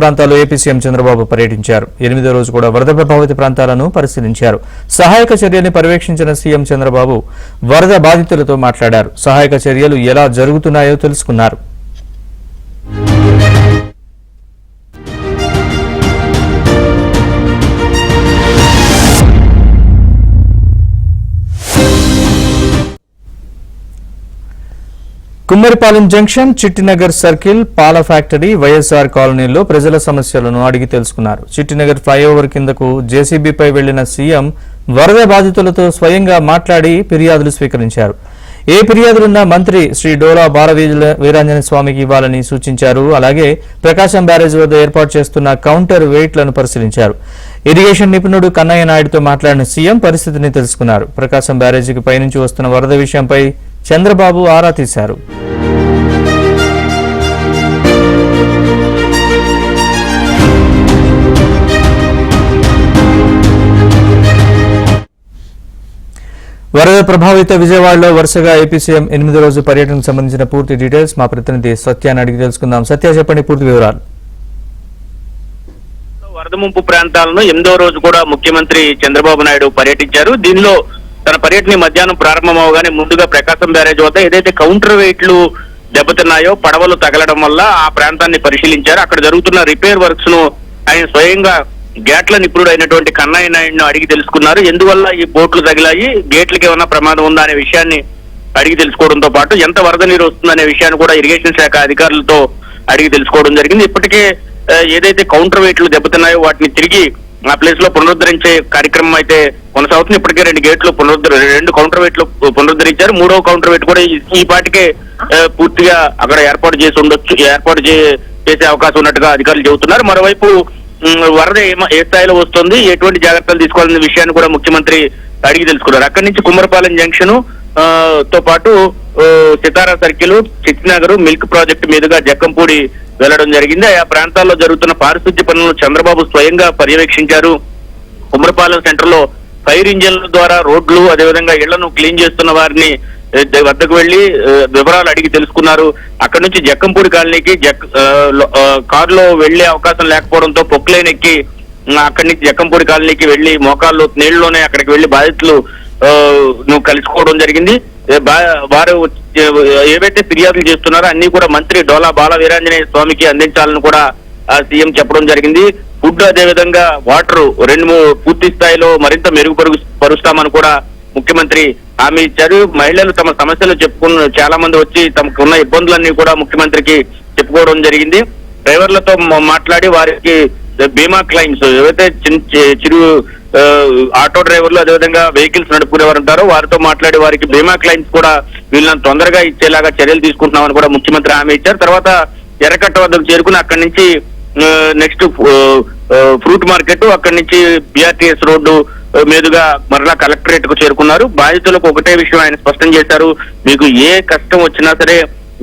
ప్రాంతాల్లో AP CM Chandrababu పర్యటించారు. 8వ రోజు కూడా వరద ప్రభావిత ప్రాంతాలను పరిశీలించారు. సహాయక చర్యల్ని పర్యవేక్షించిన సీఎం చంద్రబాబు వరద బాధితులతో మాట్లాడారు. సహాయక చర్యలు ఎలా జరుగుతున్నాయో తెలుసుకున్నారు. కుమ్మరిపాలెం జంక్షన్, చిట్టినగర్ సర్కిల్, పాల ఫ్యాక్టరీ, వైఎస్ఆర్ కాలనీలో ప్రజల సమస్యలను అడిగి తెలుసుకున్నారు. చిట్టినగర్ ఫ్లైఓవర్ కిందకు జేసీబీపై వెళ్లిన సీఎం వరద బాధితులతో స్వయంగా మాట్లాడి ఫిర్యాదులు స్వీకరించారు. ఏ ఫిర్యాదులున్నా మంత్రి శ్రీ డోలా బాల వీరాంజనేయ స్వామికి ఇవ్వాలని సూచించారు. అలాగే ప్రకాశం బ్యారేజ్ వద్ద ఏర్పాటు చేస్తున్న కౌంటర్ వెయిట్లను పరిశీలించారు. ఇరిగేషన్ నిపుణుడు కన్నయ్య నాయుడుతో మాట్లాడిన సీఎం పరిస్థితిని తెలుసుకున్నారు. ప్రకాశం బ్యారేజీకి పైనుంచి వస్తున్న వరద విషయంపై చంద్రబాబు ఆరా తీశారు. వరద ప్రభావిత విజయవాడలో వరుసగా ఏపీ సీఎం 8వ రోజు పర్యటనకు సంబంధించిన పూర్తి డీటెయిల్స్ మా ప్రతినిధి సత్యాన్ని అడిగి తెలుసుకుందాం. సత్య, చెప్పండి పూర్తి వివరాలు. వరద ముంపు ప్రాంతాలను 8వ రోజు కూడా ముఖ్యమంత్రి చంద్రబాబు నాయుడు పర్యటించారు. దీనిలో తన పర్యటన మధ్యాహ్నం ప్రారంభమవగానే ముందుగా ప్రకాశం బ్యారేజ్ వద్ద ఏదైతే కౌంటర్ వెయిట్లు దెబ్బతిన్నాయో, పడవలు తగలడం వల్ల ఆ ప్రాంతాన్ని పరిశీలించారు. అక్కడ జరుగుతున్న రిపేర్ వర్క్స్ ను ఆయన స్వయంగా గేట్ల నిపుణుడు అయినటువంటి కన్నయ్య నాయుడును అడిగి తెలుసుకున్నారు. ఎందువల్ల ఈ బోట్లు తగిలాయి, గేట్లకి ఏమన్నా ప్రమాదం ఉందా అనే విషయాన్ని అడిగి తెలుసుకోవడంతో పాటు ఎంత వరద నీరు వస్తుందనే విషయాన్ని కూడా ఇరిగేషన్ శాఖ అధికారులతో అడిగి తెలుసుకోవడం జరిగింది. ఇప్పటికే ఏదైతే కౌంటర్ వెయిట్లు దెబ్బతిన్నాయో వాటిని తిరిగి ఆ ప్లేస్ లో పునరుద్ధరించే కార్యక్రమం అయితే కొనసాగుతుంది. ఇప్పటికే 2 కౌంటర్ వెయిట్లు పునరుద్ధరించారు. 3వ కౌంటర్ వెయిట్ కూడా ఈ పాటికే పూర్తిగా అక్కడ ఏర్పాటు చేసే అవకాశం ఉన్నట్టుగా అధికారులు చెబుతున్నారు. మరోవైపు వరద ఏ స్థాయిలో వస్తుంది, ఎటువంటి జాగ్రత్తలు తీసుకోవాలనే విషయాన్ని కూడా ముఖ్యమంత్రి అడిగి తెలుసుకున్నారు. అక్కడి నుంచి కుమ్మరిపాలెం జంక్షన్ తో పాటు సితారా సర్కిల్, చిట్టినగర్, మిల్క్ ప్రాజెక్టు మీదుగా జక్కంపూడి వెళ్లడం జరిగింది. ఆ ప్రాంతాల్లో జరుగుతున్న పారిశుద్ధ్య పనులను చంద్రబాబు స్వయంగా పర్యవేక్షించారు. కుమ్మరిపాలెం సెంటర్ లో ఫైర్ ఇంజిన్ల ద్వారా రోడ్లు, అదేవిధంగా ఇళ్లను క్లీన్ చేస్తున్న వారిని వద్దకు వెళ్లి వివరాలు అడిగి తెలుసుకున్నారు. అక్కడి నుంచి జక్కంపూడి కాలనీకి కారులో వెళ్లే అవకాశం లేకపోవడంతో పొక్లైన్ ఎక్కి అక్కడి నుంచి జక్కంపూడి కాలనీకి వెళ్లి మోకాళ్ళు నీళ్లలోనే అక్కడికి వెళ్లి బాధితులు కలుసుకోవడం జరిగింది. వారు ఏవైతే ఫిర్యాదులు చేస్తున్నారో అన్ని కూడా మంత్రి డోలా బాల వీరాంజనేయ స్వామికి అందించాలని కూడా సీఎం చెప్పడం జరిగింది. ఫుడ్, అదేవిధంగా వాటర్ 2 పూర్తి స్థాయిలో మరింత మెరుగుపరుస్తామని కూడా ముఖ్యమంత్రి హామీ ఇచ్చారు. మహిళలు తమ సమస్యలు చాలా మంది వచ్చి తమకు ఉన్న ఇబ్బందులన్నీ కూడా ముఖ్యమంత్రికి చెప్పుకోవడం జరిగింది. డ్రైవర్లతో మాట్లాడి వారికి బీమా క్లైమ్స్, ఏవైతే చిరు ఆటో డ్రైవర్లు, అదేవిధంగా వెహికల్స్ నడుపుకునేవారు ఉంటారో వారితో మాట్లాడి వారికి బీమా క్లైమ్స్ కూడా వీళ్ళని తొందరగా ఇచ్చేలాగా చర్యలు తీసుకుంటున్నామని కూడా ముఖ్యమంత్రి హామీ ఇచ్చారు. తర్వాత ఎర్రకట్ట వద్దకు చేరుకుని అక్కడి నుంచి నెక్స్ట్ ఫ్రూట్ మార్కెట్, అక్కడి నుంచి బిఆర్టీఎస్ రోడ్డు మీదుగా మరలా కలెక్టరేట్ కు చేరుకున్నారు. బాధితులకు ఒకటే విషయం ఆయన స్పష్టం చేశారు, మీకు ఏ కష్టం వచ్చినా సరే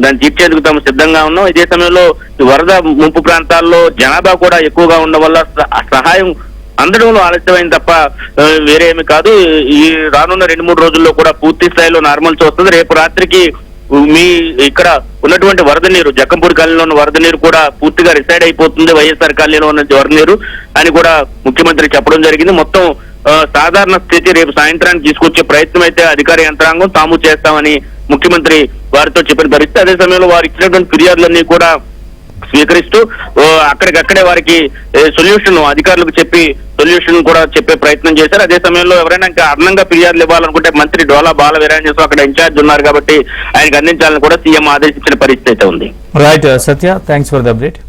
దాన్ని తీర్చేందుకు తాము సిద్ధంగా ఉన్నాం. ఇదే సమయంలో వరద ముంపు ప్రాంతాల్లో జనాభా కూడా ఎక్కువగా ఉండడం వల్ల సహాయం అందడంలో ఆలస్యమైంది తప్ప వేరే ఏమి కాదు. ఈ రానున్న 2-3 రోజుల్లో కూడా పూర్తి స్థాయిలో నార్మల్స్ వస్తుంది. రేపు రాత్రికి మీ ఇక్కడ ఉన్నటువంటి వరద నీరు, జక్కంపూడి కాలనీలో ఉన్న వరద నీరు కూడా పూర్తిగా రిసైడ్ అయిపోతుంది, వైఎస్ఆర్ కాలనీలో ఉన్న వరద నీరు అని కూడా ముఖ్యమంత్రి చెప్పడం జరిగింది. మొత్తం సాధారణ స్థితి రేపు సాయంత్రానికి తీసుకొచ్చే ప్రయత్నం అయితే అధికార యంత్రాంగం తాము చేస్తామని ముఖ్యమంత్రి వారితో చెప్పిన పరిస్థితి. అదే సమయంలో వారు ఇచ్చినటువంటి ఫిర్యాదులన్నీ కూడా స్వీకరిస్తూ అక్కడికక్కడే వారికి సొల్యూషన్ అధికారులకు చెప్పి సొల్యూషన్ కూడా చెప్పే ప్రయత్నం చేశారు. అదే సమయంలో ఎవరైనా ఇంకా అదనంగా ఫిర్యాదులు ఇవ్వాలనుకుంటే మంత్రి డోలా బాల వీరాంజనేయ స్వామి అక్కడ ఇన్ఛార్జ్ ఉన్నారు కాబట్టి ఆయనకు అందించాలని కూడా సీఎం ఆదేశించిన పరిస్థితి అయితే ఉంది. Right Satya, thanks for the update.